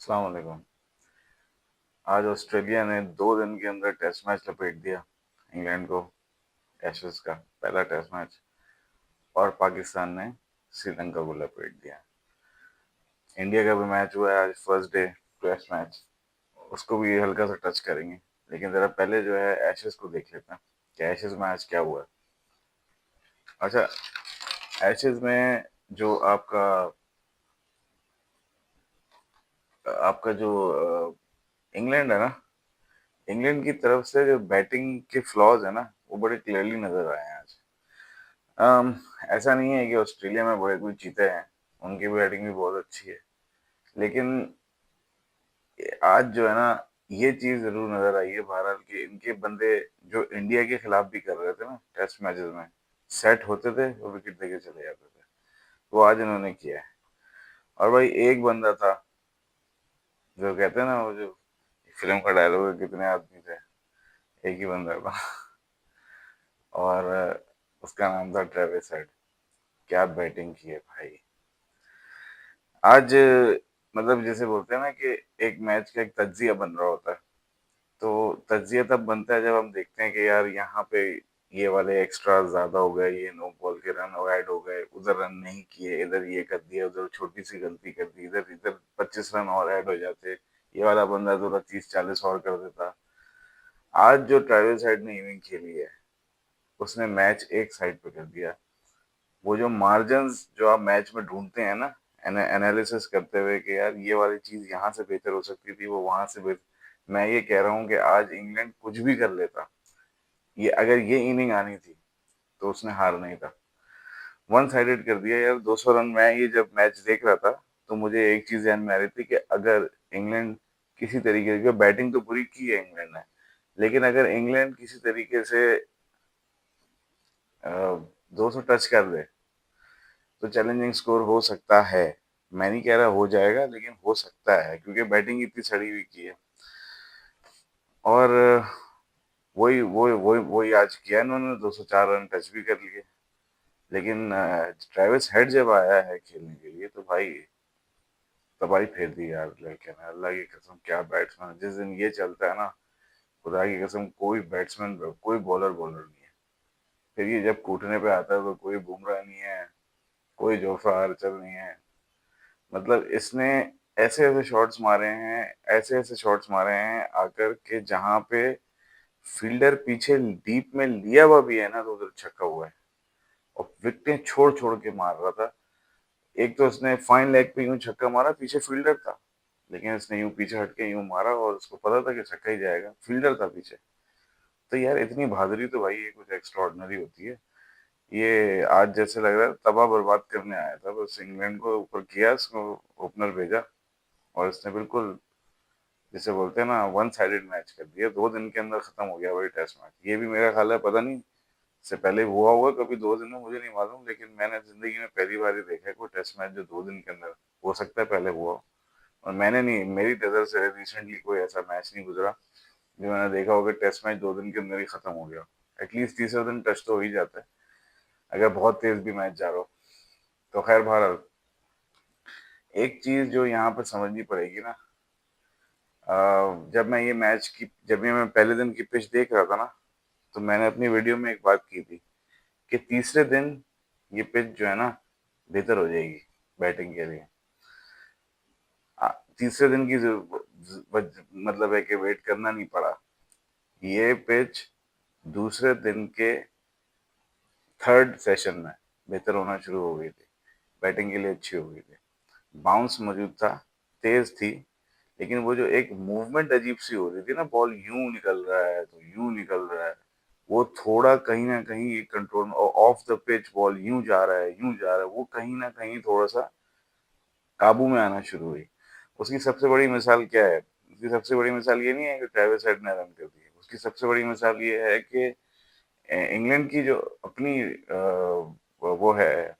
अस्सलाम वालेकुम। आज ऑस्ट्रेलिया ने 2 दिन के अंदर टेस्ट मैच लपेट दिया इंग्लैंड को। एशेज का पहला टेस्ट मैच। और पाकिस्तान ने श्रीलंका को लपेट दिया। इंडिया का भी मैच हुआ है आज, फर्स्ट डे टेस्ट मैच। उसको भी हल्का सा टच करेंगे, लेकिन जरा पहले जो है एशेज को देख लेते हैं कि एशेज में आज क्या हुआ है। अच्छा, एशेज में जो आपका आपका जो इंग्लैंड है ना, इंग्लैंड की तरफ से जो बैटिंग के फ्लॉज है ना, वो बड़े क्लियरली नजर आए हैं आज। अम, ऐसा नहीं है कि ऑस्ट्रेलिया में बड़े कोई चीते हैं, उनकी बैटिंग भी बहुत अच्छी है। लेकिन आज जो है ना, ये चीज जरूर नजर आई है बहरहाल कि इनके बंदे जो इंडिया के खिलाफ भी कर रहे थे ना टेस्ट मैचेस में, सेट होते थे और विकेट देके चले जाते थे। वो आज इन्होंने किया है। और भाई एक बंदा था, जो कहते हैं ना, वो जो फिल्म का डायलॉग है, कितने आदमी थे, एक ही बंदा था। और उसका नाम था ट्रेविस हेड। क्या बैटिंग की है भाई आज। मतलब जैसे बोलते हैं ना कि एक मैच का एक तज्जिया बन रहा होता है, तो तज्जिया तब बनता है जब हम देखते हैं कि यार यहाँ पे ये वाले एक्स्ट्रा ज्यादा हो गए, ये नो बॉल के रन ऐड हो गए, उधर रन नहीं किए, इधर ये कर दिया, उधर छोटी सी गलती कर दी, इधर इधर 25 रन और ऐड हो जाते, ये वाला बंदा थोड़ा 30-40 और कर देता। आज जो ट्रेविस हेड ने इनिंग खेली है, उसने मैच एक साइड पे कर दिया। वो जो मार्जिन्स जो आप मैच में ढूंढते हैं ना, एनालिसिस करते हुए कि यार ये वाली चीज यहाँ से बेहतर हो सकती थी, वो वहां से बेहतर। मैं ये कह रहा हूँ कि आज इंग्लैंड कुछ भी कर लेता, ये अगर ये इनिंग आनी थी तो उसने हार नहीं था। वन साइडेड कर दिया यार, 200 रन। मैं ये जब मैच देख रहा था तो मुझे एक चीज ध्यान में आ रही थी कि अगर इंग्लैंड किसी तरीके की बैटिंग तो बुरी की है इंग्लैंड ने, लेकिन अगर इंग्लैंड किसी तरीके से 200 टच कर दे तो चैलेंजिंग स्कोर हो सकता है। मैं नहीं कह रहा हो जाएगा, लेकिन हो सकता है, क्योंकि बैटिंग इतनी सड़ी हुई की है। और वही आज किया इन्होंने, 204 रन टच भी कर लिए। लेकिन ट्रेविस हेड जब आया है खेलने के लिए तो भाई तबाही फेर दी यार लड़के ने, अल्लाह की कसम। क्या बैट्समैन, जिस दिन ये चलता है ना, खुदा की कसम, कोई बैट्समैन कोई बॉलर बॉलर नहीं है। फिर ये जब कूटने पे आता है तो कोई बुमराह नहीं है, कोई जोफ्रा आर्चर नहीं है। मतलब इसने ऐसे ऐसे शॉट्स मारे हैं, ऐसे ऐसे शॉट्स मारे हैं आकर के, जहां पे फील्डर पीछे डीप में लिया हुआ भी है ना तो उधर छक्का हुआ है। और विकेटें छोड़ छोड़ के मार रहा था। एक तो उसने फाइन लेग पे यूं छक्का मारा, पीछे फील्डर था, लेकिन उसने यूं पीछे हटके यूं मारा और उसको पता था कि छक्का ही जाएगा, फील्डर था पीछे। तो यार इतनी बहादुरी तो भाई ये कुछ एक्स्ट्रा ऑर्डिनरी होती है। ये आज जैसे लग रहा है तबाह बर्बाद करने आया था, बस इंग्लैंड को ऊपर किया, उसको ओपनर भेजा और इसने बिल्कुल, जिसे बोलते हैं ना, वन साइडेड मैच कर दिया। 2 दिन के अंदर खत्म हो गया भाई टेस्ट मैच। ये भी मेरा ख्याल है, पता नहीं इससे पहले हुआ होगा कभी 2 दिन में, मुझे नहीं मालूम, लेकिन मैंने जिंदगी में पहली बार ही देखा है कोई टेस्ट मैच जो 2 दिन के अंदर। हो सकता है पहले हुआ हो, और मैंने नहीं, मेरी नजर से रिसेंटली कोई ऐसा मैच नहीं गुजरा जो मैंने देखा होगा टेस्ट मैच 2 दिन के अंदर ही खत्म हो गया। एटलीस्ट तीसरे दिन टच तो हो ही जाता है, अगर बहुत तेज भी मैच जा रहा हो। तो खैर बहरहाल, एक चीज जो यहाँ पे समझनी पड़ेगी ना, जब ये मैं पहले दिन की पिच देख रहा था ना, तो मैंने अपनी वीडियो में एक बात की थी कि तीसरे दिन ये पिच जो है ना बेहतर हो जाएगी बैटिंग के लिए। तीसरे दिन की मतलब है कि वेट करना नहीं पड़ा। ये पिच दूसरे दिन के थर्ड सेशन में बेहतर होना शुरू हो गई थी, बैटिंग के लिए अच्छी हो गई थी। बाउंस मौजूद था, तेज थी, लेकिन वो जो एक मूवमेंट अजीब सी हो रही थी ना, बॉल यूं निकल रहा है तो यूं निकल रहा है, वो थोड़ा कहीं ना कहीं कंट्रोल में, ऑफ द पिच बॉल यूं जा रहा है यूं जा रहा है, वो कहीं ना कहीं थोड़ा सा काबू में आना शुरू हुई। उसकी सबसे बड़ी मिसाल क्या है? उसकी सबसे बड़ी मिसाल ये नहीं है कि ट्रेविस हेड ने रन कर दिए, उसकी सबसे बड़ी मिसाल ये है कि इंग्लैंड की जो अपनी वो है,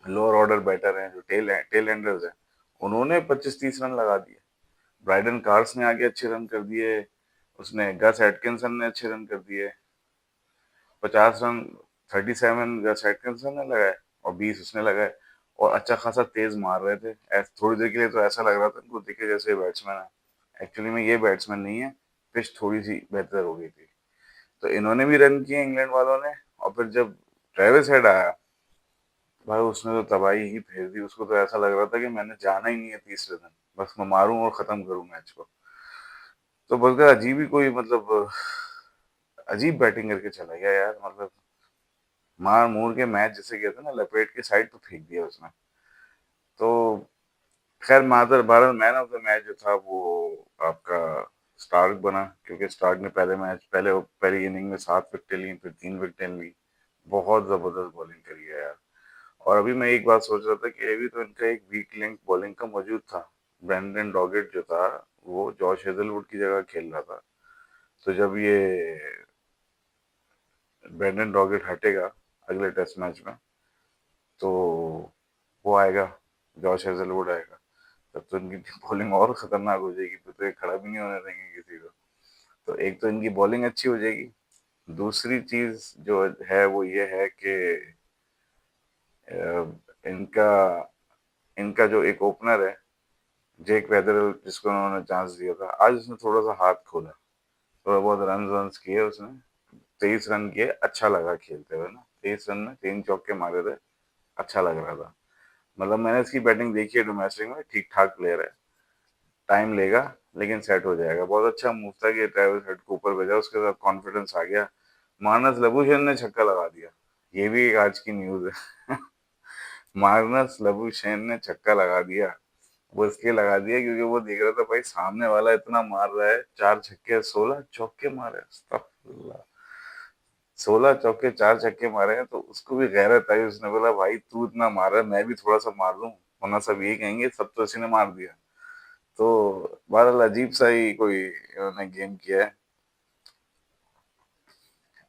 लोअर ऑर्डर बैटर हैं, जो टेल एंडर्स हैं, उन्होंने 25-30 रन लगा दिए। ब्राइडन कार्स ने आगे अच्छे रन कर दिए, उसने गस एटकिंसन ने अच्छे रन कर दिए, 50 रन, 37 गस एटकिंसन ने लगाए और 20 उसने लगाए। और अच्छा खासा तेज मार रहे थे। थोड़ी देर के लिए तो ऐसा लग रहा था इनको दिखे जैसे बैट्समैन है, एक्चुअली में ये बैट्समैन नहीं है। पिच थोड़ी सी बेहतर हो गई थी, तो इन्होंने भी रन किए इंग्लैंड वालों ने। और फिर जब ट्रेविस हेड आया, भाई उसने तो तबाही ही फेर दी। उसको तो ऐसा लग रहा था कि मैंने जाना ही नहीं है तीसरे दिन, बस मैं मारूं और खत्म करूं मैच को। तो बल्कि अजीब ही कोई मतलब अजीब बैटिंग करके चला गया यार, मतलब मार मूर के मैच जैसे कहते हैं ना, लपेट के साइड पे फेंक दिया उसने। तो खैर मादर Bharat man of the match जो था वो आपका स्टार्क बना, क्योंकि स्टार्क ने पहली इनिंग में 7 विकेटें ली, फिर 3 विकेटें ली। बहुत जबरदस्त बॉलिंग करी है यार। और अभी मैं एक बात सोच रहा था कि अभी तो इनका एक वीक लिंक बॉलिंग का मौजूद था। ब्रेंडन डॉगेट जो था, वो जॉश हेजलवुड की जगह खेल रहा था। तो जब ये ब्रेंडन डॉगेट हटेगा अगले टेस्ट मैच में, तो वो आएगा, जॉश हेजलवुड आएगा। तब तो इनकी बॉलिंग और खतरनाक हो जाएगी, फिर तो ये खड़ा भी नहीं होने देंगे किसी को। तो एक तो इनकी बॉलिंग अच्छी हो जाएगी। दूसरी चीज जो है वो ये है कि इनका इनका जो एक ओपनर है, जेक वेदरल, जिसको उन्होंने चांस दिया था, आज उसने थोड़ा सा हाथ खोला। थोड़ा बहुत रन वन किए उसने, 23 रन किए, अच्छा लगा खेलते हुए ना। 23 रन में 3 चौके मारे थे, अच्छा लग रहा था। मतलब मैंने इसकी बैटिंग देखी है डोमेस्टिक में, ठीक ठाक प्लेयर है। टाइम लेगा लेकिन सेट हो जाएगा। बहुत अच्छा मूव था कि ट्रेविस हेड को ऊपर भेजा, उसके साथ कॉन्फिडेंस आ गया। मार्नस लबुशेन ने छक्का लगा दिया, ये भी एक आज की न्यूज है। मार्नस लबुशेन ने छक्का लगा दिया। वो इसलिए लगा दिया क्योंकि वो देख रहा था भाई सामने वाला इतना मार रहा है, 4 छक्के 16 चौके मारे, अस्तगफुरुल्लाह। 16 चौके 4 छक्के मारे हैं, तो उसको भी गैरत आई। उसने बोला भाई तू इतना मार रहा है, मैं भी थोड़ा सा मार दूं, वरना सब यही कहेंगे सब तो इसी ने मार दिया। तो बहरहाल अजीब सा ही कोई इन्होंने गेम किया है।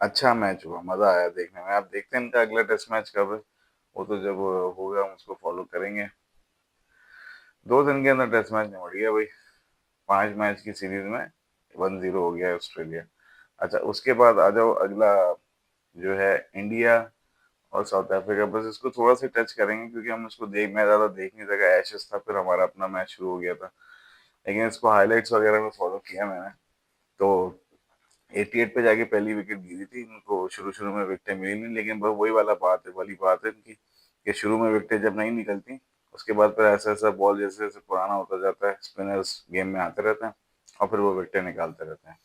अच्छा मैच हुआ, मजा आया देखने में। आप देखते हैं इनका अगला टेस्ट मैच कब है, वो तो जब होगा हम उसको फॉलो करेंगे। 2 दिन के अंदर टेस्ट मैच निपट गया भाई। 5 मैच की सीरीज में 1-0 हो गया है ऑस्ट्रेलिया। अच्छा उसके बाद आ जाओ, अगला जो है इंडिया और साउथ अफ्रीका। बस इसको थोड़ा सा टच करेंगे क्योंकि हम इसको मैं ज्यादा देख नहीं सका, एशेस था, फिर हमारा अपना मैच शुरू हो गया था। लेकिन इसको हाईलाइट्स वगैरह में फॉलो किया मैंने। तो 88 पे जाके पहली विकेट गिरी थी इनको। शुरू शुरू में विकेटें मिली नहीं, लेकिन बस वही वाली बात है इनकी, कि शुरू में विकेटें जब नहीं निकलती, उसके बाद फिर ऐसा ऐसा बॉल जैसे जैसे पुराना होता जाता है, स्पिनर्स गेम में आते रहते हैं और फिर वो विकेटें निकालते रहते हैं।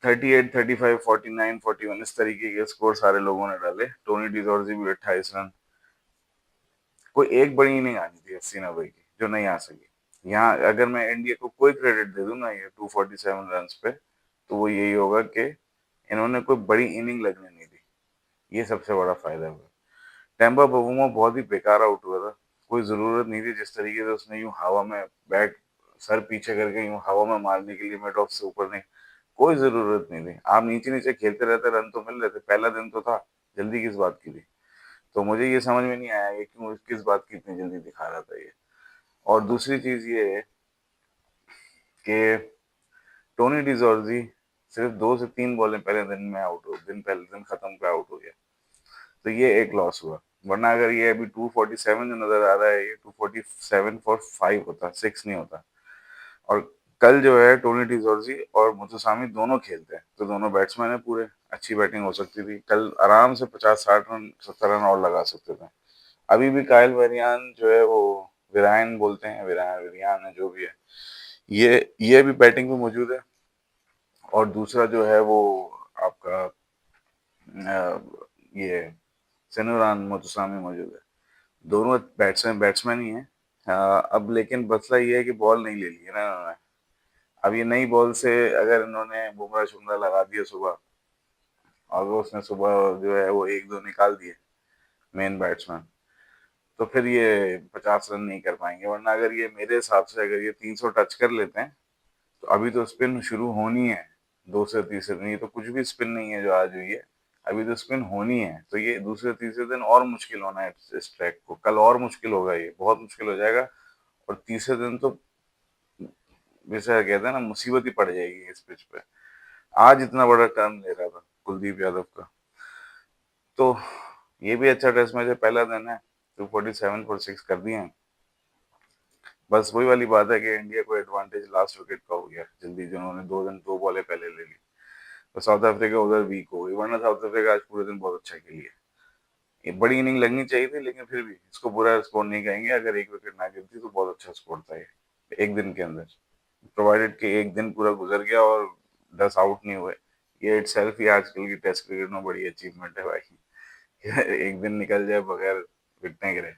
38, 35, 49, 41 इस तरीके के स्कोर सारे लोगों ने डाले। टोनी डिजोर्जी भी 28 रन। कोई एक बड़ी इनिंग आनी थी 80-90 की, जो नहीं आ सकी। यहाँ अगर मैं इंडिया को कोई क्रेडिट दे दूं ना ये 247 रन पे, तो वो यही होगा कि इन्होंने कोई बड़ी इनिंग लगने नहीं दी। ये सबसे बड़ा फायदा हुआ। टेम्बा बवुमा बहुत ही बेकार आउट हुआ था। कोई जरूरत नहीं थी जिस तरीके से उसने यूं हवा में बैट सर पीछे करके यूं हवा में मारने के लिए, मिड ऑफ से ऊपर नहीं। कोई जरूरत नहीं थी। आप नीचे नीचे खेलते रहते, रन तो मिल रहे थे, पहला दिन तो था, जल्दी किस बात की थी। तो मुझे ये समझ में नहीं आया ये क्यों, किस बात की इतनी जल्दी दिखा रहा था ये। और दूसरी चीज ये है कि टोनी डिजोर्जी सिर्फ 2 से 3 बॉलें पहले दिन में आउट हो, पहले दिन खत्म पे आउट हो गया। तो ये एक लॉस हुआ। वरना अगर ये अभी 247 जो नजर आ रहा है, ये 247 फॉर 5 होता, 6 नहीं होता। और कल जो है टोनी डिजोर्जी और मुथुसामी दोनों खेलते हैं, तो दोनों बैट्समैन है पूरे। अच्छी बैटिंग हो सकती थी कल, आराम से 50-60 रन 70 रन और लगा सकते थे। अभी भी कायल वेरियान जो है वो, विरायन बोलते हैं, विरायन विरियान है जो भी है, ये भी बैटिंग में मौजूद है। और दूसरा जो है वो आपका ये सेनुरान मुतुसामी मौजूद है। दोनों बैट्समैन ही हैं। अब लेकिन मसला ये है कि बॉल नहीं ले ली है ना इन्होंने। अब ये नई बॉल से अगर इन्होंने बुमराह शुमराह लगा दिया सुबह, और वो उसने सुबह जो है वो 1-2 निकाल दिए मेन बैट्समैन, तो फिर ये 50 रन नहीं कर पाएंगे। वरना अगर ये मेरे हिसाब से अगर ये 300 टच कर लेते हैं, तो अभी तो स्पिन शुरू होनी है। 2 से 3 दिन, ये तो कुछ भी स्पिन नहीं है जो आज हुई है। अभी तो स्पिन होनी है, तो ये दूसरे तीसरे दिन और मुश्किल होना है इस ट्रैक को। कल और मुश्किल होगा, ये बहुत मुश्किल हो जाएगा। और तीसरे दिन तो जैसे कहते हैं ना, मुसीबत ही पड़ जाएगी इस पिच पे। आज इतना बड़ा टर्न ले रहा था कुलदीप यादव का। तो ये भी अच्छा टेस्ट मैच है, पहला दिन है। 247 फॉर 6 कर दिए हैं। बस वही वाली बात है कि इंडिया को एडवांटेज लास्ट विकेट का हो गया जल्दी, जो उन्होंने 2 बॉलें पहले ले ली। तो साउथ अफ्रीका उधर वीक हो गई, वरना साउथ अफ्रीका आज पूरे दिन बहुत अच्छा खेली है। ये बड़ी इनिंग लगनी चाहिए थी, लेकिन फिर भी इसको बुरा स्कोर नहीं कहेंगे। अगर एक विकेट ना गिरती तो बहुत अच्छा स्कोर था ये एक दिन के अंदर, प्रोवाइडेड कि एक दिन पूरा गुजर गया और 10 आउट नहीं हुए। ये इटसेल्फ ही आजकल की टेस्ट क्रिकेट में बड़ी अचीवमेंट है भाई। एक दिन निकल जाए बगैर विकेटें गिरे।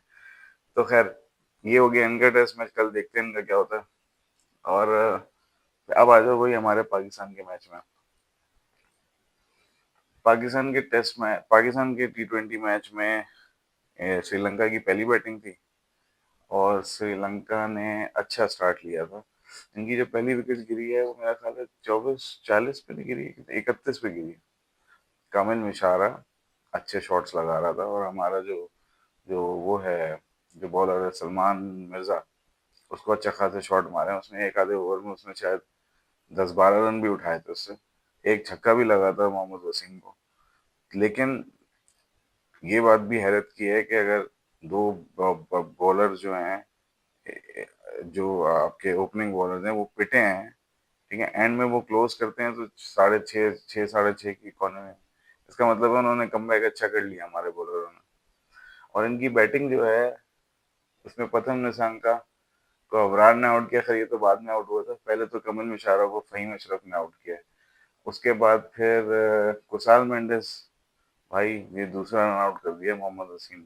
तो खैर, ये हो गया इनका टेस्ट मैच, कल देखते हैं इनका क्या होता है। और अब आ जाओ वही हमारे पाकिस्तान के मैच में। पाकिस्तान के T20 मैच में श्रीलंका की पहली बैटिंग थी और श्रीलंका ने अच्छा स्टार्ट लिया था। इनकी जो पहली विकेट गिरी है वो मेरा ख्याल है 24-40 पे नहीं गिरी, 31 पे गिरी। कामिल मिशारा अच्छे शॉट्स लगा रहा था, और हमारा जो जो वो है, जो बॉलर है सलमान मिर्जा, उसको अच्छा खासे शॉट मारे हैं उसने। एक आधे ओवर में उसने शायद 10-12 रन भी उठाए थे उससे। एक छक्का भी लगा था मोहम्मद वसीम को। लेकिन ये बात भी हैरत की है कि अगर दो बॉलर जो हैं, जो आपके ओपनिंग बॉलर हैं, वो पिटे हैं, ठीक है, एंड में वो क्लोज करते हैं तो 6:30 6:30 की कॉर्नर में। इसका मतलब है उन्होंने कमबैक अच्छा कर लिया हमारे बॉलरों ने। और इनकी बैटिंग जो है, उसमें प्रथम निशंका को अबरार ने आउट किया। खैर ये तो बाद में आउट हुआ था, पहले तो कमल मिशारा को फहीम अशरफ ने आउट किया। उसके बाद फिर कुसाल मेंडिस, भाई ये दूसरा रन आउट कर दिया मोहम्मद वसीम ने।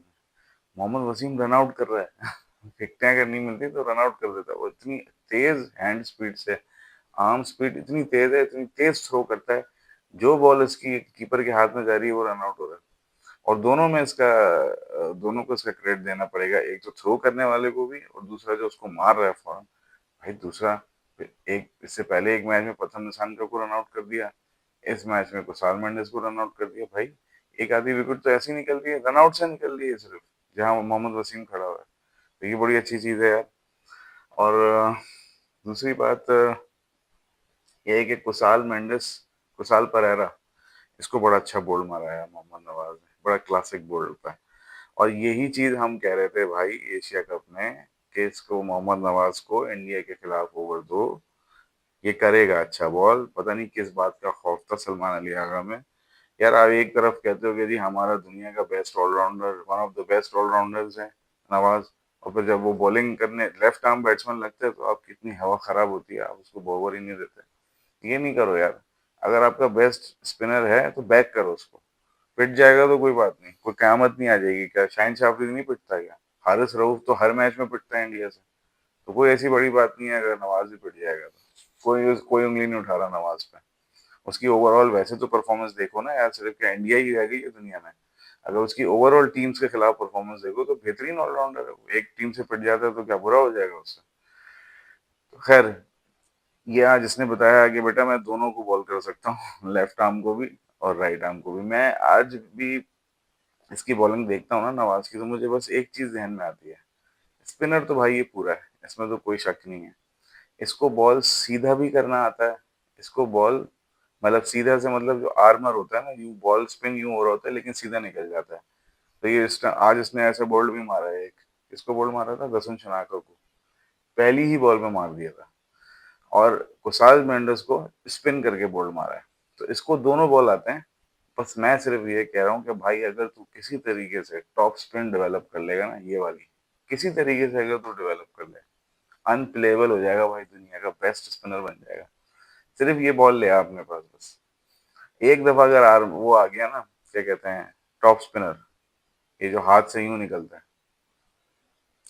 मोहम्मद वसीम रन आउट कर रहा है। विकेटें अगर नहीं मिलती तो रन आउट कर देता। वो इतनी तेज हैंड स्पीड से, आर्म स्पीड इतनी तेज है, इतनी तेज थ्रो करता है, जो बॉल इसकी कीपर के हाथ में जा रही है वो रन आउट हो रहा है। और दोनों में इसका दोनों को इसका क्रेडिट देना पड़ेगा, एक जो थ्रो करने वाले को भी, और दूसरा जो उसको मार रहा है फौरन। भाई दूसरा, एक इससे पहले एक मैच में प्रथम निशांका को रन आउट कर दिया, इस मैच में कुसाल मेंडिस को रन आउट कर दिया। भाई एक आधी विकेट तो ऐसी निकल रही है, रन आउट से निकल रही है सिर्फ, जहां मोहम्मद वसीम खड़ा हुआ है। तो ये बड़ी अच्छी चीज है यार। और दूसरी बात ये है कि कुसाल परेरा, इसको बड़ा अच्छा बोल्ड मारा है मोहम्मद नवाज ने, बड़ा क्लासिक बोल्ड होता है। और यही चीज हम कह रहे थे भाई एशिया कप में, कि इसको मोहम्मद नवाज को इंडिया के खिलाफ ओवर दो, ये करेगा अच्छा बॉल। पता नहीं किस बात का खौफ था सलमान अली आगा में। यार आप एक तरफ कहते हो कि जी हमारा दुनिया का best allrounder, one of the best allrounders है नवाज, और फिर जब वो बॉलिंग करने लेफ्ट आर्म बैट्समैन लगते हैं तो आपकी इतनी हवा खराब होती है, आप उसको ओवर ही नहीं देते। ये नहीं करो यार। अगर आपका बेस्ट स्पिनर है तो बैक करो उसको। पिट जाएगा तो कोई बात नहीं, कोई क़यामत नहीं आ जाएगी। क्या शाहिन शाफरी नहीं पिटता क्या? हारिस रऊफ तो हर मैच में पिटता है इंडिया से। तो कोई ऐसी बड़ी बात नहीं है अगर नवाज भी पिट जाएगा तो। कोई उंगली नहीं उठा रहा नवाज पे। उसकी ओवरऑल वैसे तो परफॉर्मेंस देखो ना यार, सिर्फ क्या इंडिया ही रह गई है दुनिया में? अगर उसकी ओवरऑल टीम्स के खिलाफ परफॉर्मेंस देखो तो बेहतरीन ऑलराउंडर है वो। एक टीम से पिट जाता है तो क्या बुरा हो जाएगा उससे? तो खैर, ये आज इसने बताया कि बेटा मैं दोनों को बॉल कर सकता हूँ, लेफ्ट आर्म को भी और राइट आर्म को भी। मैं आज भी इसकी बॉलिंग देखता हूँ ना नवाज की, तो मुझे बस एक चीज ध्यान में आती है, स्पिनर तो भाई ये पूरा है, इसमें तो कोई शक नहीं है। इसको बॉल सीधा भी करना आता है। इसको बॉल, मतलब सीधा से मतलब जो आर्मर होता है ना, यूं बॉल स्पिन यूं हो रहा होता है लेकिन सीधा निकल जाता है। तो ये आज इसने ऐसे बोल्ड भी मारा है। एक इसको बोल्ड मारा था दसुन शनाका को, पहली ही बॉल में मार दिया था। और कुसाल मेंडिस को स्पिन करके बोल्ड मारा है। तो इसको दोनों बॉल आते हैं। बस मैं सिर्फ ये कह रहा हूँ कि भाई अगर तू किसी तरीके से टॉप स्पिन डेवलप कर लेगा ना, ये वाली किसी तरीके से अगर तू डेवलप कर ले, अनप्लेबल हो जाएगा भाई, दुनिया का बेस्ट स्पिनर बन जाएगा। सिर्फ ये बॉल ले आ अपने पास बस। एक दफा अगर वो आ गया ना, क्या कहते हैं, टॉप स्पिनर, ये जो हाथ से यूं निकलता है,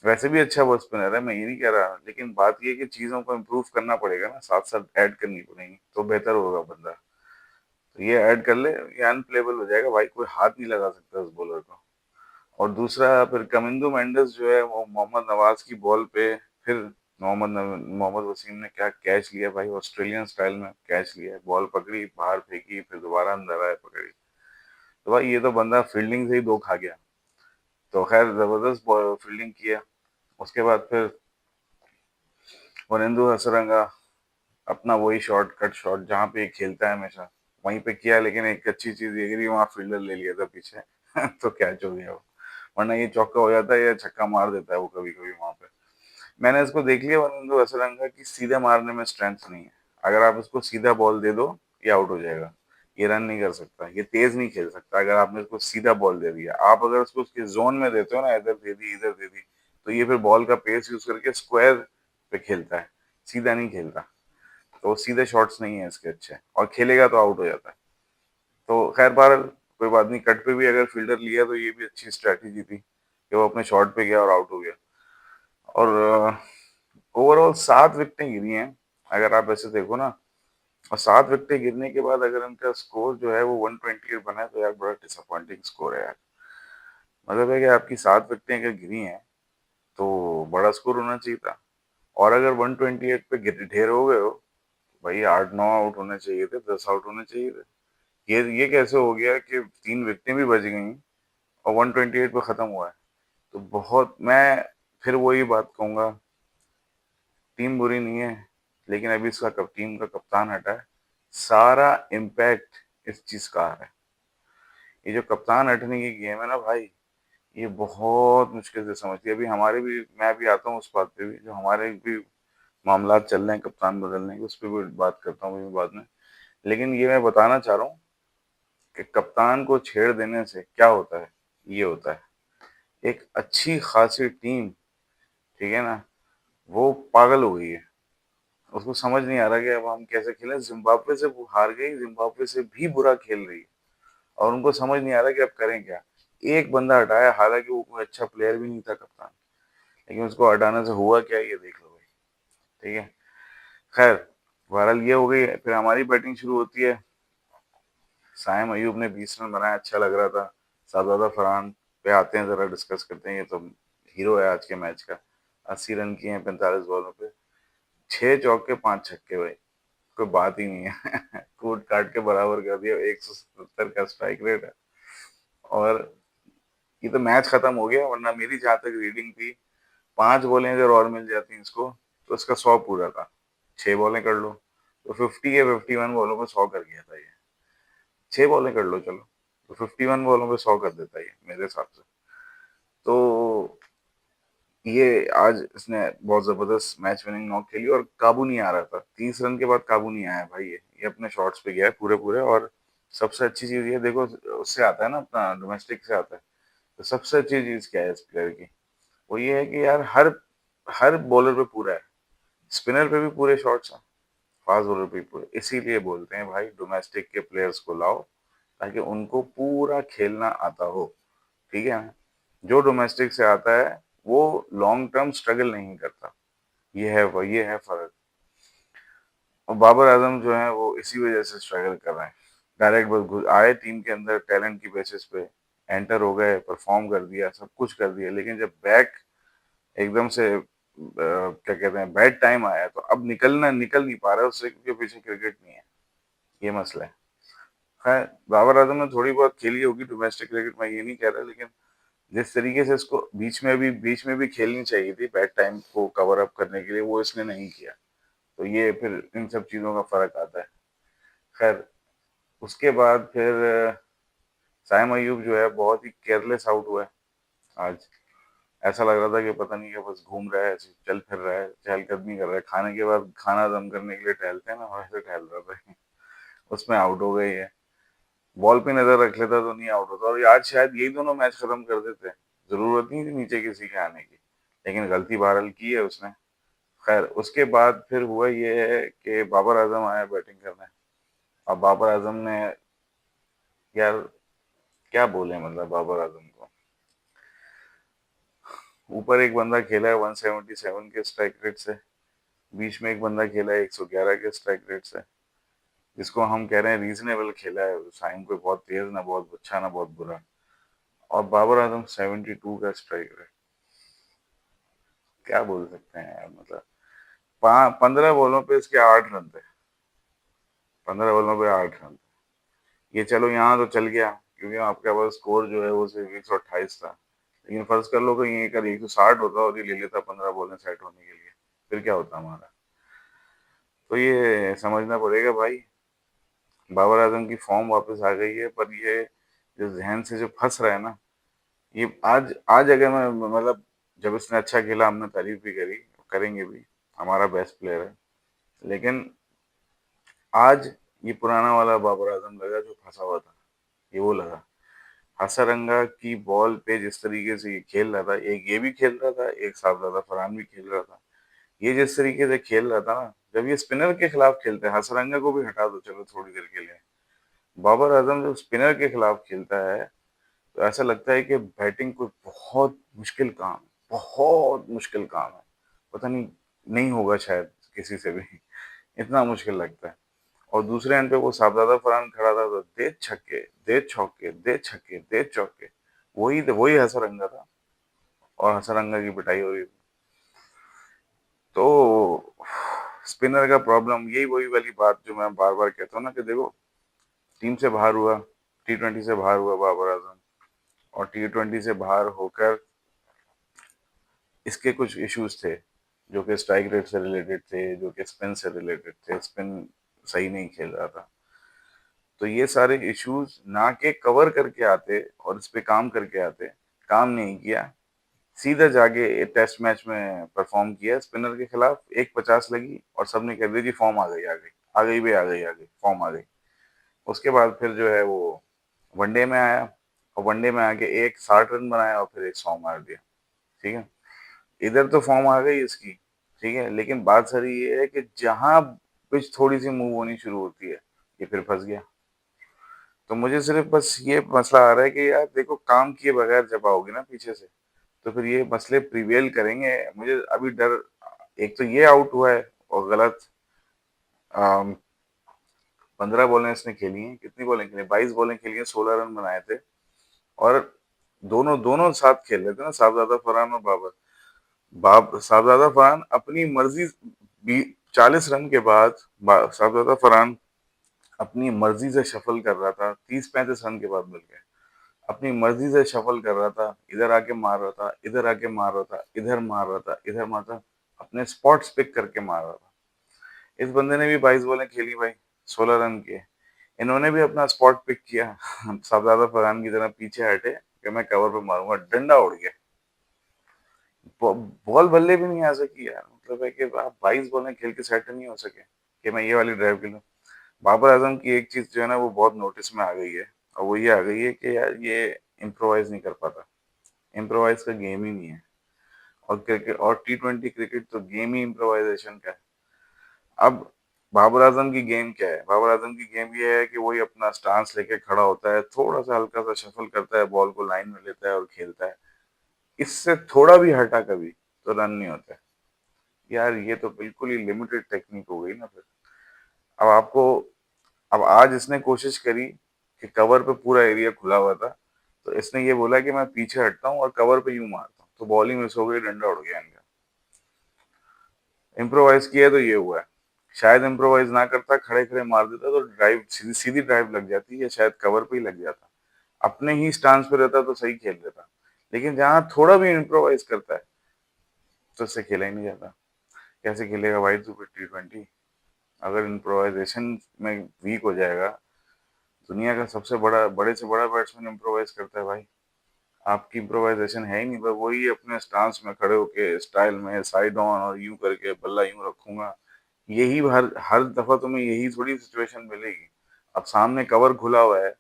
वैसे भी अच्छा वो स्पिनर है, मैं ये नहीं कह रहा, लेकिन बात ये है कि चीजों को इम्प्रूव करना पड़ेगा ना, साथ साथ ऐड करनी पड़ेगी तो बेहतर होगा बंदा। तो ये ऐड कर ले, ये अनप्लेबल हो जाएगा भाई, कोई हाथ नहीं लगा सकता उस बॉलर को। और दूसरा फिर कमिंदो मेंडिस जो है वो मोहम्मद नवाज की बॉल पे, फिर मोहम्मद वसीम ने क्या कैच लिया भाई, ऑस्ट्रेलियन स्टाइल में कैच लिया, बॉल पकड़ी बाहर फेंकी, फिर दोबारा अंदर आए पकड़ी। तो भाई ये तो बंदा फील्डिंग से ही दो खा गया। तो खैर जबरदस्त फील्डिंग किया। उसके बाद फिर वनिंदु हसरंगा अपना वही शॉर्ट कट शॉट जहाँ पे ये खेलता है हमेशा, वहीं पे किया। लेकिन एक अच्छी चीज ये करी, वहां फील्डर ले लिया था पीछे। तो कैच हो गया वो। वरना ये चौका हो जाता है या छक्का मार देता है वो कभी कभी वहां पे। मैंने इसको देख लिया, वरना तो ऐसा रंगा कि सीधे मारने में स्ट्रेंथ नहीं है। अगर आप इसको सीधा बॉल दे दो, ये आउट हो जाएगा। ये रन नहीं कर सकता, ये तेज नहीं खेल सकता। अगर आपने इसको सीधा बॉल दे दिया, आप अगर उसको उसके जोन में देते हो ना, इधर दे दी इधर दे दी, तो ये फिर बॉल का पेस यूज करके स्क्वायर पे खेलता है, सीधा नहीं खेलता। तो सीधे शॉट्स नहीं है इसके अच्छे, और खेलेगा तो आउट हो जाता है। तो खैर बहरहाल कोई बात नहीं, कट पे भी अगर फील्डर लिया तो ये भी अच्छी स्ट्रैटेजी थी कि वो अपने शॉट पे गया और आउट हो गया। और ओवरऑल 7 विकेटें गिरी हैं अगर आप ऐसे देखो ना। और 7 विकेटें गिरने के बाद अगर उनका स्कोर जो है वो 128 बना है, तो यार बड़ा डिसअपॉइंटिंग स्कोर है यार। मतलब है कि आपकी 7 विकेटें अगर गिरी हैं तो बड़ा स्कोर होना चाहिए था। और अगर 128 पे ढेर हो गए हो, भाई 8-9 आउट होने चाहिए थे, 10 आउट होने चाहिए थे। ये कैसे हो गया कि 3 विकेटें भी बच गई और 128 पे खत्म हुआ है। तो बहुत, मैं फिर वही बात कहूंगा, टीम बुरी नहीं है, लेकिन अभी इसका टीम का कप्तान हटा है, सारा इम्पैक्ट इस चीज का आ रहा है। ये जो कप्तान हटने की गेम है ना भाई, ये बहुत मुश्किल से समझती है। अभी हमारे भी, मैं भी आता हूँ उस बात पे भी, जो हमारे भी मामला चल रहे हैं कप्तान बदलने के, उस पर भी बात करता हूँ मैं बाद में। लेकिन ये मैं बताना चाह रहा हूँ कि कप्तान को छेड़ देने से क्या होता है। ये होता है एक अच्छी खासी टीम, ठीक है ना, वो पागल हो गई है। उसको समझ नहीं आ रहा कि अब हम कैसे खेलें। जिम्बाब्वे से वो हार गई, जिम्बाब्वे से भी बुरा खेल रही है, और उनको समझ नहीं आ रहा कि अब करें क्या। एक बंदा हटाया, हालांकि वो कोई अच्छा प्लेयर भी नहीं था कप्तान, लेकिन उसको हटाने से हुआ क्या, ये देख लो भाई। ठीक है, खैर बहरहाल ये हो गई। फिर हमारी बैटिंग शुरू होती है। साइम अयूब ने 20 रन बनाया, अच्छा लग रहा था। शाहजादा फरहान पे आते हैं, जरा डिस्कस करते हैं। ये तो हीरो है आज के मैच का। 80 रन किए हैं 45 बॉलों पे, 6 चौके 5 छक्के भाई, कोई बात ही नहीं है। कूट काट के बराबर कर दिया, 177 का स्ट्राइक रेट है। और ये तो मैच खत्म हो गया, वरना मेरी जहां तक रीडिंग थी, 5 बॉलें अगर और मिल जाती इसको तो इसका 100 पूरा था। 6 बॉलें कर लो तो 50 या 51 बॉलों पे 100 कर गया था ये। 6 बॉलें कर लो चलो, तो 51 बॉलों पे 100 कर देता है ये मेरे हिसाब से। तो ये आज इसने बहुत जबरदस्त मैच विनिंग नॉक खेली, और काबू नहीं आ रहा था। 30 रन के बाद काबू नहीं आया भाई। ये अपने शॉट्स पे गया है पूरे पूरे। और सबसे अच्छी चीज ये देखो, उससे आता है ना, अपना डोमेस्टिक से आता है। तो सबसे अच्छी चीज क्या है इस प्लेयर की, वो ये है कि यार हर हर बॉलर पे पूरा है। स्पिनर पे भी पूरे शॉट्स हैं, फास्ट बॉलर पे भी पूरे। इसीलिए बोलते हैं भाई, डोमेस्टिक के प्लेयर्स को लाओ, ताकि उनको पूरा खेलना आता हो। ठीक है ना? जो डोमेस्टिक से आता है वो लॉन्ग टर्म स्ट्रगल नहीं करता। ये है फर्क। और बाबर आजम जो है वो इसी वजह से स्ट्रगल कर रहे हैं। डायरेक्ट बस आए टीम के अंदर टैलेंट की बेसिस पे, एंटर हो गए, परफॉर्म कर दिया, सब कुछ कर दिया, लेकिन जब बैक एकदम से क्या कहते हैं, बैड टाइम आया, तो अब निकल नहीं पा रहा है उससे, क्योंकि पीछे क्रिकेट नहीं है। ये मसला है। खैर, बाबर आजम ने थोड़ी बहुत खेली होगी डोमेस्टिक क्रिकेट, मैं ये नहीं कह रहा, लेकिन जिस तरीके से इसको बीच में भी खेलनी चाहिए थी बैड टाइम को कवर अप करने के लिए, वो इसने नहीं किया। तो ये फिर इन सब चीजों का फर्क आता है। खैर, उसके बाद फिर साइम अयूब जो है बहुत ही केयरलेस आउट हुआ है आज। ऐसा लग रहा था कि पता नहीं, क्या बस घूम रहा है ऐसे, चल फिर रहा है, चहलकदमी कर रहा है, खाने के बाद खाना दम करने के लिए टहलते हैं ना, वैसे टहल रहा था। उसमें आउट हो गई है। बॉल पे नजर रख लेता तो नहीं आउट होता, और आज शायद यही दोनों मैच खत्म कर देते। जरूरत नहीं थी नीचे किसी के आने की, लेकिन गलती बहरहाल की है उसने। खैर, उसके बाद फिर हुआ ये है कि बाबर आजम आया बैटिंग करने। अब बाबर आजम ने, यार क्या बोले, मतलब बाबर आजम को, ऊपर एक बंदा खेला है 177 के स्ट्राइक रेट से, बीच में एक बंदा खेला है 111 के स्ट्राइक रेट से, जिसको हम कह रहे हैं रीजनेबल खेला है। साइम कोई बहुत तेज ना बहुत अच्छा ना बहुत बुरा। और बाबर आजम 72 का स्ट्राइक रेट, क्या बोल सकते हैं यार। मतलब 15 बॉलों पे इसके 8 रन थे। 15 बॉलों पे 8 रन। ये चलो यहाँ तो चल गया, क्योंकि आपके पास स्कोर जो है वो सिर्फ 128 था। लेकिन फर्ज कर लो कि ये कर 160 होता और ये ले लेता 15 बॉलें सेट होने के लिए, फिर क्या होता हमारा। तो ये समझना पड़ेगा भाई, बाबर आजम की फॉर्म वापस आ गई है, पर ये जो जहन से जो फंस रहा है ना, ये आज अगर मैं मतलब जब इसने अच्छा खेला हमने तारीफ भी करी, करेंगे भी, हमारा बेस्ट प्लेयर है। लेकिन आज ये पुराना वाला बाबर आजम लगा जो फंसा हुआ था, ये वो लगा। हसरंगा की बॉल पे जिस तरीके से ये खेल रहा था, एक ये भी खेल रहा था, एक सामज़ादा फरहान भी खेल रहा था। ये जिस तरीके से खेल रहा था ना, जब ये स्पिनर के खिलाफ खेलते हैं, हसरंगा को भी हटा दो चलो थोड़ी देर के लिए, बाबर आजम जब स्पिनर के खिलाफ खेलता है तो ऐसा लगता है कि बैटिंग कोई बहुत मुश्किल काम है, बहुत मुश्किल काम है। पता नहीं, नहीं होगा शायद किसी से भी, इतना मुश्किल लगता है। और दूसरे एंड पे वो साहबजादा फरहान खड़ा था तो दे छक्के, दे चौके, दे छक्के, दे चौके, वही हसरंगा था, और हसरंगा की पिटाई हो रही थी। तो स्पिनर का प्रॉब्लम यही, वही वाली बात जो मैं बार बार कहता हूँ ना कि देखो, टीम से बाहर हुआ, T20 से बाहर हुआ बाबर आजम, और T20 से बाहर होकर इसके कुछ इश्यूज थे जो कि स्ट्राइक रेट से रिलेटेड थे, जो कि स्पिन से रिलेटेड थे, स्पिन सही नहीं खेल रहा था। तो ये सारे इश्यूज ना के कवर करके आते और इस पे काम करके आते, काम नहीं किया, सीधा जाके टेस्ट मैच में परफॉर्म किया स्पिनर के खिलाफ, एक 50 लगी और सबने कह दिया जी फॉर्म आ गई, आ गई, आ गई भी, आ गई, आ गई, फॉर्म आ गई। उसके बाद फिर जो है वो वनडे में आया, और वनडे में आके एक 60 रन बनाया और फिर एक 100 मार दिया। ठीक है, इधर तो फॉर्म आ गई इसकी, ठीक है, लेकिन बात सारी ये है कि जहां पिच थोड़ी सी मूव होनी शुरू होती है, ये फिर फंस गया। तो मुझे सिर्फ बस ये मसला आ रहा है कि यार देखो, काम किए बगैर जब आओगे ना पीछे से, तो फिर ये मसले प्रिवेल करेंगे। मुझे अभी डर, एक तो ये आउट हुआ है और गलत, 15 बॉलें इसने खेली हैं, कितनी बॉलें खेली, 22 बॉलें खेली हैं, 16 रन बनाए थे। और दोनों दोनों साथ खेल रहे थे ना, साहबजादा फरहान और बाबर। साहबजादा फरहान अपनी मर्जी, 40 रन के बाद साहबजादा फरहान अपनी मर्जी से शफल कर रहा था, 30-35 रन के बाद मिल गए, अपनी मर्जी से शफल कर रहा था, इधर आके मार रहा था, इधर आके मार रहा था, इधर मार रहा था, इधर मार रहा था, अपने स्पॉट्स पिक करके मार रहा था। इस बंदे ने भी 22 बॉलें खेली भाई, 16 रन के। इन्होंने भी अपना स्पॉट पिक किया, साहबजादा फरहान की तरह पीछे हटे कि मैं कवर पे मारूंगा, डंडा उड़ गया, बॉल बल्ले भी नहीं आ सकी यार। मतलब है कि आप 22 बॉलें खेल के सेट नहीं हो सके कि मैं ये वाली ड्राइव खेलूं। बाबर आजम की एक चीज जो है ना वो बहुत नोटिस में आ गई है, और वो ये आ गई है कि यार ये इम्प्रोवाइज नहीं कर पाता, इम्प्रोवाइज का गेम ही नहीं है। और क्रिकेट और T20 क्रिकेट तो गेम ही इम्प्रोवाइजेशन का है। अब बाबर आजम की गेम क्या है, बाबर आजम की गेम ये है कि वही अपना स्टांस लेके खड़ा होता है, थोड़ा सा हल्का सा शफल करता है, बॉल को लाइन में लेता है और खेलता है। इससे थोड़ा भी हटा कभी तो रन नहीं होता है। यार ये तो बिल्कुल ही लिमिटेड टेक्निक हो गई ना फिर। अब आपको, अब आज इसने कोशिश करी कि कवर पे पूरा एरिया खुला हुआ था, तो इसने ये बोला कि मैं पीछे हटता हूँ और कवर पे यूं मारता हूँ, तो बॉल ही मिस हो गई, डंडा उड़ गया इनका। इम्प्रोवाइज किया तो ये हुआ है। शायद इम्प्रोवाइज ना करता, खड़े खड़े मार देता तो ड्राइव, सीधी सीधी ड्राइव लग जाती, या शायद कवर पे ही लग जाता। अपने ही स्टांस पे रहता तो सही खेल लेता। लेकिन जहां थोड़ा भी इम्प्रोवाइज करता है तो उससे खेला ही नहीं जाता। कैसे खेलेगा भाई तू फिर T20, अगर इम्प्रोवाइजेशन में वीक हो जाएगा। दुनिया का सबसे बड़ा, बड़े से बड़ा बैट्समैन इम्प्रोवाइज करता है भाई, आपकी इम्प्रोवाइजेशन है ही नहीं, बस वही अपने स्टांस में खड़े होके स्टाइल में साइड ऑन और यूं करके बल्ला यूं रखूंगा। यही हर हर दफा तुम्हें यही थोड़ी सिचुएशन मिलेगी। अब सामने कवर खुला हुआ है,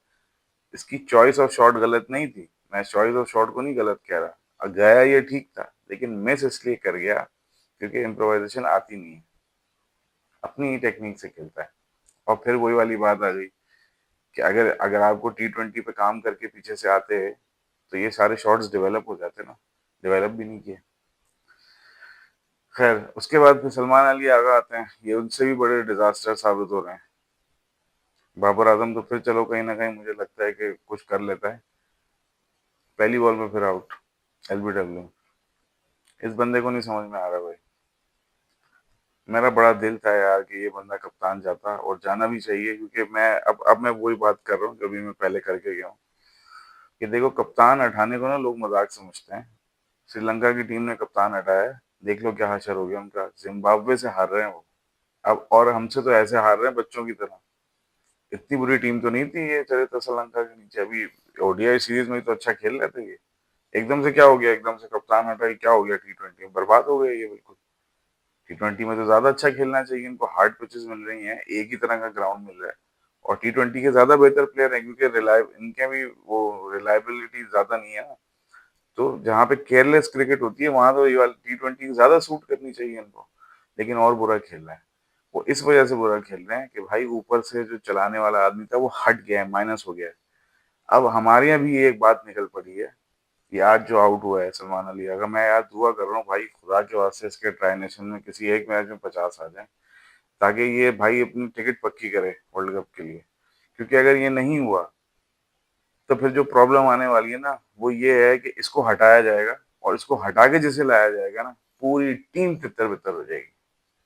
इसकी चॉइस ऑफ शॉट गलत नहीं थी, मैं चॉइस ऑफ शॉट को नहीं गलत कह रहा, गया ये ठीक था, लेकिन मिस इसलिए कर गया क्योंकि इम्प्रोवाइजेशन आती नहीं है, अपनी ही टेक्निक से खेलता है। और फिर वही वाली बात आ गई कि अगर अगर आपको T20 पे काम करके पीछे से आते तो ये सारे शॉट्स डेवलप हो जाते ना, डेवलप भी नहीं किए। खैर उसके बाद फिर सलमान अली आगा आते हैं, ये उनसे भी बड़े डिजास्टर साबित हो रहे हैं। बाबर आजम तो फिर चलो कहीं ना कहीं मुझे लगता है कि कुछ कर लेता है, पहली बॉल में फिर आउट, LBW। इस बंदे को नहीं समझ में आ रहा भाई। मेरा बड़ा दिल था यार कि ये बंदा कप्तान जाता, और जाना भी चाहिए, क्योंकि मैं अब मैं वही बात कर रहा हूँ जो भी मैं पहले करके गया हूँ कि देखो, कप्तान हटाने को ना लोग मजाक समझते हैं। श्रीलंका की टीम ने कप्तान हटाया है, देख लो क्या हाशर हो गया उनका, जिम्बाब्वे से हार रहे हैं वो। अब और हमसे तो ऐसे हार रहे हैं बच्चों की तरह। इतनी बुरी टीम तो नहीं थी ये, चले तो श्रीलंका के नीचे, अभी ODI सीरीज में तो अच्छा खेल रहे थे ये। एकदम से क्या हो गया, एकदम से कप्तान हटा, क्या हो गया, T20 बर्बाद हो गया ये बिल्कुल। T20 में तो ज्यादा अच्छा खेलना चाहिए, इनको हार्ड पिचेस मिल रही हैं, एक ही तरह का ग्राउंड मिल रहा है, और T20 के ज्यादा बेहतर प्लेयर हैं, क्योंकि रिलाय इनके भी वो रिलायबिलिटी ज्यादा नहीं है ना। तो जहाँ पे केयरलेस क्रिकेट होती है वहां तो ये वाली T20 ज्यादा सूट करनी चाहिए इनको, लेकिन और बुरा खेल रहे हैं। वो इस वजह से बुरा खेल रहे हैं कि भाई ऊपर से जो चलाने वाला आदमी था वो हट गया है, माइनस हो गया है। अब हमारे यहाँ भी ये एक बात निकल पड़ी है कि आज जो आउट हुआ है सलमान अली, अगर मैं यार दुआ कर रहा हूँ भाई खुदा के वास्ते इसके ट्राई नेशन में किसी एक मैच में 50 आ जाए, ताकि ये भाई अपनी टिकट पक्की करे वर्ल्ड कप के लिए। क्योंकि अगर ये नहीं हुआ तो फिर जो प्रॉब्लम आने वाली है ना वो ये है कि इसको हटाया जाएगा, और इसको हटा के जिसे लाया जाएगा ना, पूरी टीम तितर बितर हो जाएगी।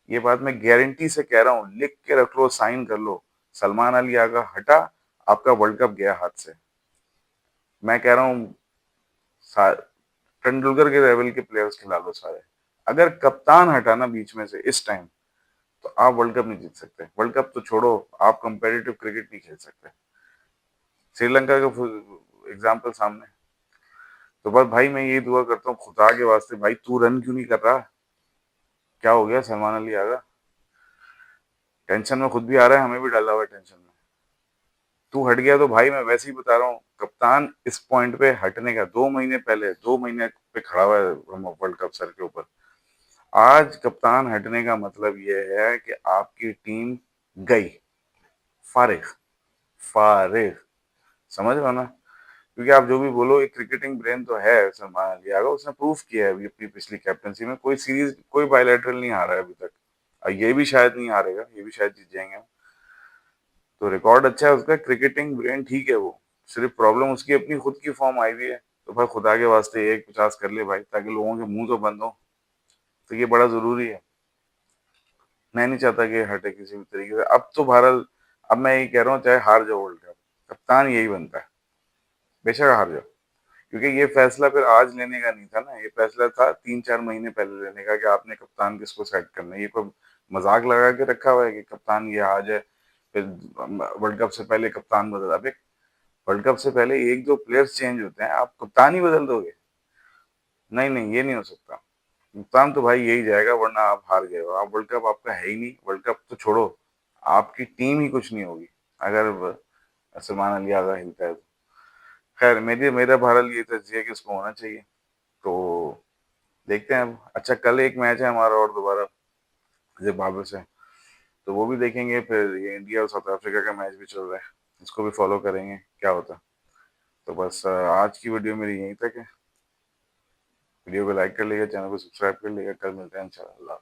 ये बात मैं गारंटी से कह रहा हूँ, लिख के रख लो, साइन कर लो। सलमान अली आगा हटा, आपका वर्ल्ड कप गया हाथ से। मैं कह रहा हूँ तेंदुलकर के लेवल के प्लेयर्स खिला लो सारे। अगर कप्तान हटाना बीच में से इस टाइम, तो आप वर्ल्ड कप नहीं जीत सकते। वर्ल्ड कप तो छोड़ो, आप कंपेटिटिव क्रिकेट नहीं खेल सकते। श्रीलंका का एग्जाम्पल सामने। तो बस भाई मैं ये दुआ करता हूँ खुदा के वास्ते, भाई तू रन क्यों नहीं कर रहा? क्या हो गया सलमान अली आगा? टेंशन में खुद भी आ रहा है, हमें भी डाला हुआ है टेंशन में। तू हट गया तो भाई मैं वैसे ही बता रहा हूँ, कप्तान इस पॉइंट पे हटने का 2 महीने पहले, 2 महीने पे खड़ा हुआ है वर्ल्ड कप सर के ऊपर। आज कप्तान हटने का मतलब ये है कि आपकी टीम गई, फारिग, फारिग। समझ रहे हो ना? क्योंकि आप जो भी बोलो, एक क्रिकेटिंग ब्रेन तो है सलमान अली यार, उसने प्रूफ किया है अभी अपनी पिछली कैप्टनसी में, कोई सीरीज कोई बायलैटरल नहीं हारा है अभी तक, और ये भी शायद नहीं हारेगा, ये भी शायद जीत जाएंगे हम। तो रिकॉर्ड अच्छा है उसका, क्रिकेटिंग ब्रेन ठीक है वो। सिर्फ प्रॉब्लम उसकी अपनी खुद की फॉर्म आई हुई है। तो भाई खुदा के वास्ते एक 50 कर ले भाई, ताकि लोगों के मुंह तो बंद हो। तो ये बड़ा जरूरी है। मैं नहीं चाहता कि हटे किसी भी तरीके से। अब तो भारत, अब मैं यही कह रहा हूँ चाहे हार जाओ वर्ल्ड कप, कप्तान यही बनता है, बेशक हार जाओ। क्योंकि ये फैसला फिर आज लेने का नहीं था ना, ये फैसला था 3-4 महीने पहले लेने का, कि आपने कप्तान किसको सेट करना है। ये कोई मजाक लगा के रखा हुआ है कि कप्तान ये आ जाए, फिर वर्ल्ड कप से पहले कप्तान बदल। अबे वर्ल्ड कप से पहले एक दो प्लेयर्स चेंज होते हैं, आप कप्तान ही बदल दोगे? नहीं नहीं, ये नहीं हो सकता। कप्तान तो भाई यही जाएगा, वरना आप हार गए हो। आप वर्ल्ड कप आपका है ही नहीं, वर्ल्ड कप तो छोड़ो, आपकी टीम ही कुछ नहीं होगी अगर सलमान अली आगा हिलता है तो। खैर मेरा बहरहाल ये तरजीह है कि उसको होना चाहिए। तो देखते हैं अब। अच्छा कल एक मैच है हमारा और दोबारा जिम्बाब्वे से, तो वो भी देखेंगे। फिर ये इंडिया और साउथ अफ्रीका का मैच भी चल रहा है, इसको भी फॉलो करेंगे क्या होता है। तो बस आज की वीडियो मेरी यहीं तक है। वीडियो को लाइक कर लीजिएगा, चैनल को सब्सक्राइब कर लीजिएगा। कल मिलते हैं इंशाल्लाह।